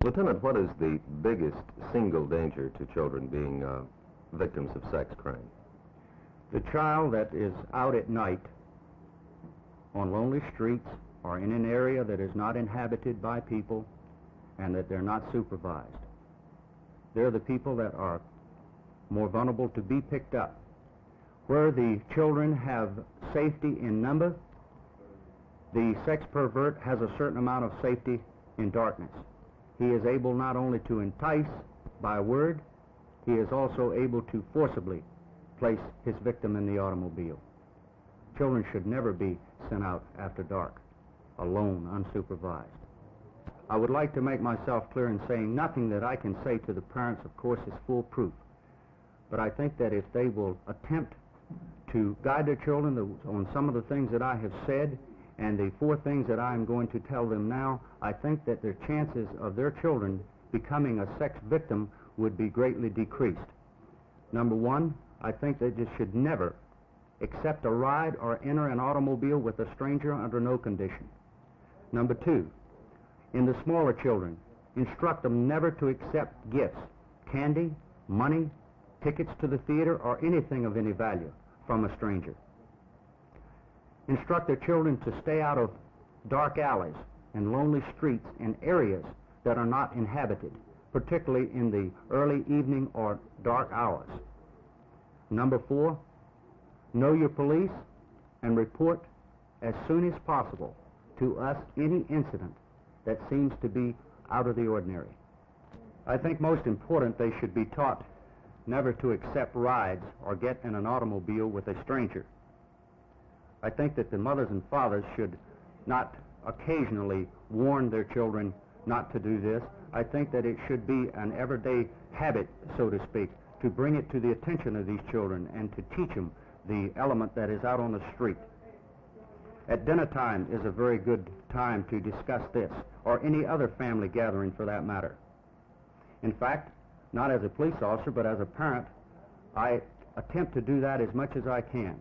Lieutenant, what is the biggest single danger to children being victims of sex crime? The child that is out at night on lonely streets or in an area that is not inhabited by people and that they're not supervised. They're the people that are more vulnerable to be picked up. Where the children have safety in number, the sex pervert has a certain amount of safety in darkness. He is able not only to entice by word, he is also able to forcibly place his victim in the automobile. Children should never be sent out after dark, alone, unsupervised. I would like to make myself clear in saying nothing that I can say to the parents, of course, is foolproof. But I think that if they will attempt to guide their children on some of the things that I have said and the 4 things that I am going to tell them now, I think that their chances of their children becoming a sex victim would be greatly decreased. Number 1, I think they just should never accept a ride or enter an automobile with a stranger under no condition. Number 2, in the smaller children, instruct them never to accept gifts, candy, money, tickets to the theater, or anything of any value from a stranger. Instruct their children to stay out of dark alleys and lonely streets and areas that are not inhabited, particularly in the early evening or dark hours. Number 4, know your police and report as soon as possible to us any incident that seems to be out of the ordinary. I think most important, they should be taught never to accept rides or get in an automobile with a stranger. I think that the mothers and fathers should not occasionally warn their children not to do this. I think that it should be an everyday habit, so to speak, to bring it to the attention of these children and to teach them the element that is out on the street. At dinner time is a very good time to discuss this, or any other family gathering for that matter. In fact, not as a police officer, but as a parent, I attempt to do that as much as I can.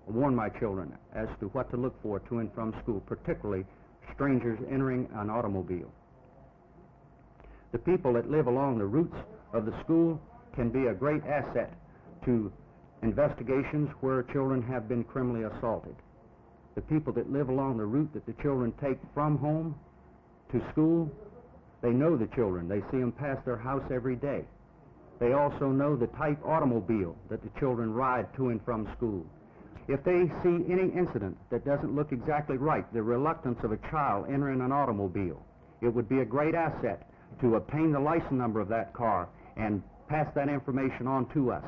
Warn my children as to what to look for to and from school, particularly strangers entering an automobile. The people that live along the routes of the school can be a great asset to investigations where children have been criminally assaulted. The people that live along the route that the children take from home to school, they know the children. They see them pass their house every day. They also know the type automobile that the children ride to and from school. If they see any incident that doesn't look exactly right, the reluctance of a child entering an automobile, it would be a great asset to obtain the license number of that car and pass that information on to us.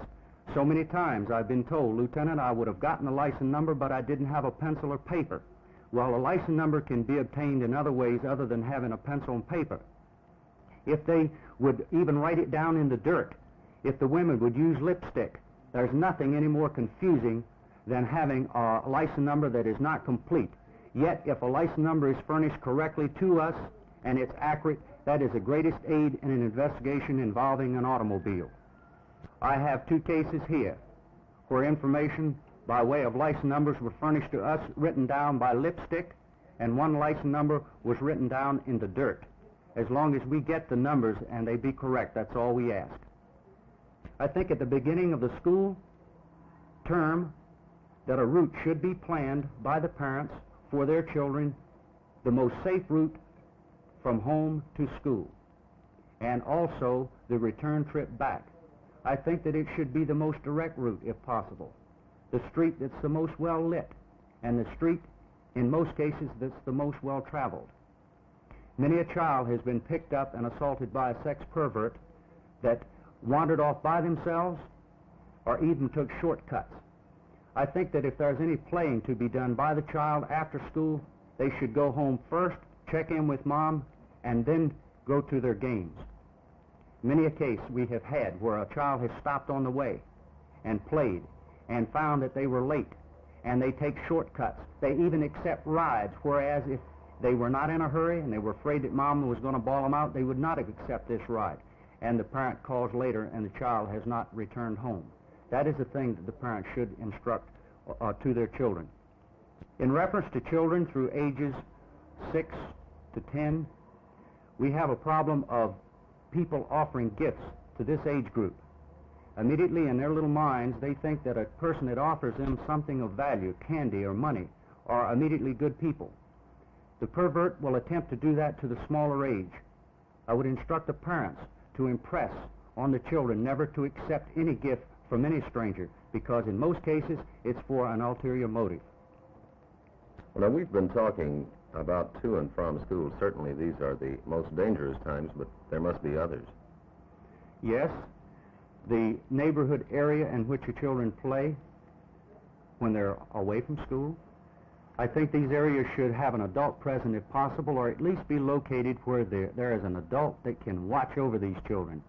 So many times I've been told, Lieutenant, I would have gotten the license number, but I didn't have a pencil or paper. Well, a license number can be obtained in other ways other than having a pencil and paper. If they would even write it down in the dirt, if the women would use lipstick, there's nothing any more confusing than having a license number that is not complete. Yet, if a license number is furnished correctly to us and it's accurate, that is the greatest aid in an investigation involving an automobile. I have 2 cases here where information by way of license numbers were furnished to us, written down by lipstick, and 1 license number was written down in the dirt. As long as we get the numbers and they be correct, that's all we ask. I think at the beginning of the school term that a route should be planned by the parents for their children, the most safe route from home to school, and also the return trip back. I think that it should be the most direct route, if possible. The street that's the most well lit, and the street, in most cases, that's the most well traveled. Many a child has been picked up and assaulted by a sex pervert that wandered off by themselves or even took shortcuts. I think that if there's any playing to be done by the child after school, they should go home first, check in with mom, and then go to their games. Many a case we have had where a child has stopped on the way and played and found that they were late, and they take shortcuts. They even accept rides, whereas if they were not in a hurry and they were afraid that mom was going to bawl them out, they would not accept this ride. And the parent calls later and the child has not returned home. That is the thing that the parent should instruct to their children. In reference to children through ages 6 to 10, We have a problem of people offering gifts to this age group. Immediately in their little minds, they think that a person that offers them something of value, candy or money, are immediately good people. The pervert will attempt to do that to the smaller age. I would instruct the parents to impress on the children never to accept any gift from any stranger, because in most cases it's for an ulterior motive. Well, now, we've been talking about to and from school. Certainly these are the most dangerous times, but there must be others. Yes, the neighborhood area in which your children play when they're away from school. I think these areas should have an adult present if possible, or at least be located where there is an adult that can watch over these children.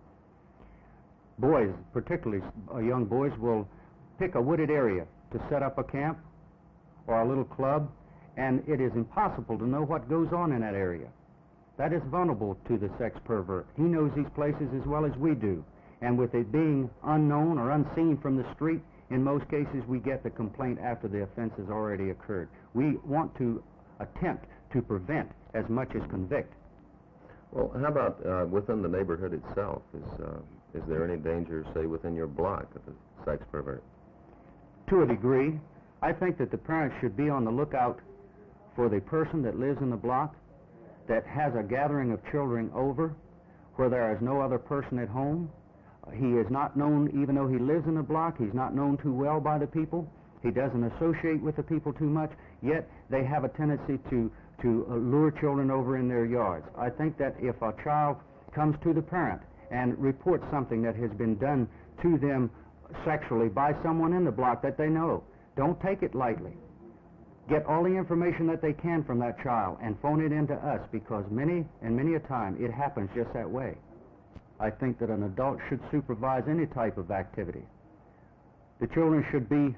Boys, particularly young boys, will pick a wooded area to set up a camp or a little club, and it is impossible to know what goes on in that area. That is vulnerable to the sex pervert. He knows these places as well as we do, and with it being unknown or unseen from the street, in most cases we get the complaint after the offense has already occurred. We want to attempt to prevent as much as convict. Well, how about within the neighborhood itself? Is there any danger, say, within your block of a sex pervert? To a degree. I think that the parents should be on the lookout for the person that lives in the block that has a gathering of children over where there is no other person at home. He is not known, even though he lives in the block, he's not known too well by the people. He doesn't associate with the people too much, yet they have a tendency to lure children over in their yards. I think that if a child comes to the parent and reports something that has been done to them sexually by someone in the block that they know, don't take it lightly. Get all the information that they can from that child and phone it in to us, because many a time it happens just that way. I think that an adult should supervise any type of activity. The children should be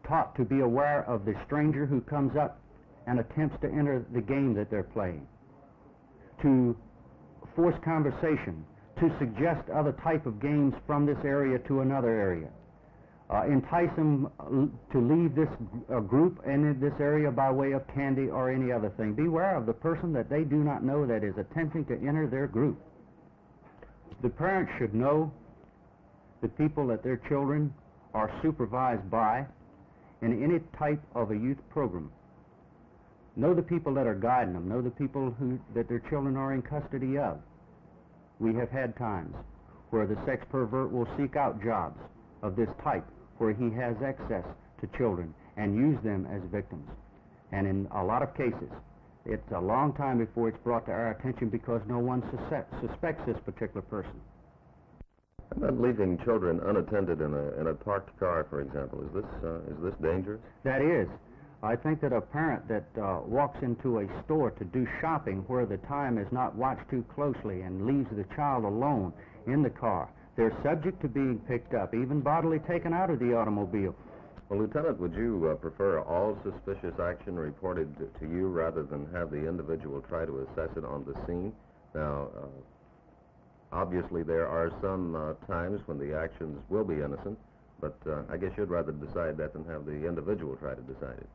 taught to be aware of the stranger who comes up and attempts to enter the game that they're playing, to force conversation, to suggest other type of games from this area to another area, entice them to leave this group and in this area by way of candy or any other thing. Beware of the person that they do not know that is attempting to enter their group. The parents should know the people that their children are supervised by in any type of a youth program. Know the people that are guiding them. Know the people that their children are in custody of. We have had times where the sex pervert will seek out jobs of this type where he has access to children and use them as victims. And in a lot of cases, it's a long time before it's brought to our attention because no one suspects this particular person. I'm not leaving children unattended in a parked car, for example. Is this dangerous? That is. I think that a parent that walks into a store to do shopping where the time is not watched too closely and leaves the child alone in the car, they're subject to being picked up, even bodily taken out of the automobile. Well, Lieutenant, would you prefer all suspicious action reported to you rather than have the individual try to assess it on the scene? Now, obviously there are some times when the actions will be innocent, but I guess you'd rather decide that than have the individual try to decide it.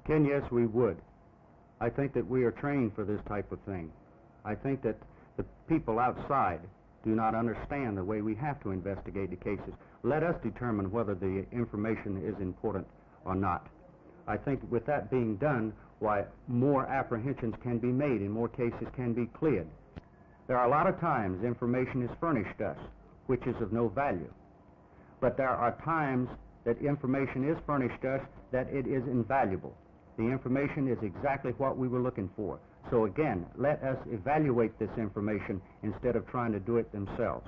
Ken, yes, we would. I think that we are trained for this type of thing. I think that the people outside do not understand the way we have to investigate the cases. Let us determine whether the information is important or not. I think with that being done, why, more apprehensions can be made and more cases can be cleared. There are a lot of times information is furnished us, which is of no value. But there are times that information is furnished us that it is invaluable. The information is exactly what we were looking for. So again, let us evaluate this information instead of trying to do it themselves.